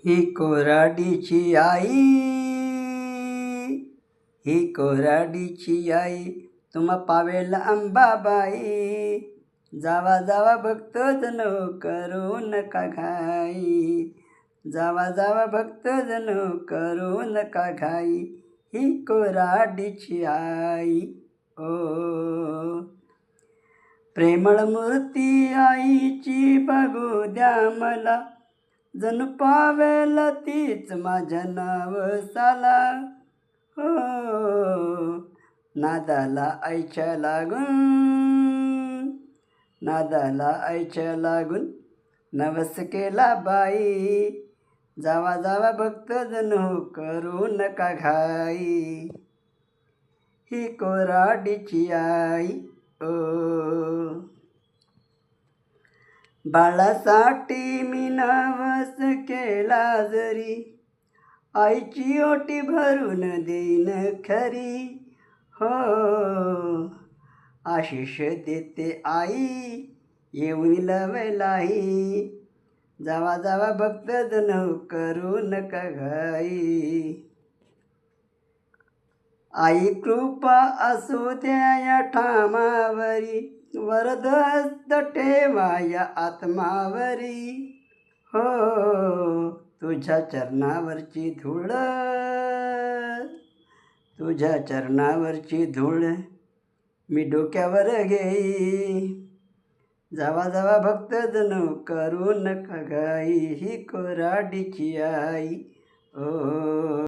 ही कोराडीची आई, ही कोराडीची आई, तुम्हा पावेल अंबाबाई. जावा जावा भक्त जन करू नका घाई, जावा जावा भक्त जन करू नका घाई. ही कोराडीची आई ओ. प्रेमळ मूर्ती आईची बघू द्या मला, जणू पावेल तीच माझ्या नवसाला. हो, नादाला आईच्या लागून, नादाला आईच्या लागून नवस केला बाई. जावा जावा भक्त जणू करू नका घाई. ही कोराडीची आई ओ. बाळासाठी मी नवस केला जरी, आईची ओटी भरून देईन खरी. हो, आशिष देते आई येऊन लवलाही. जावा जावा भक्त जण करू नका घाई. आई कृपा असू द्या या ठामावरी, वरद हस्त ठेवा या आत्मावरी. हो, तुझ्या चरणावरची धूळ, तुझ्या चरणावरची धूळ मी डोक्यावर घेई. जावा जावा भक्त जणू करू नका घाई. ही कोराडीची आई ओ.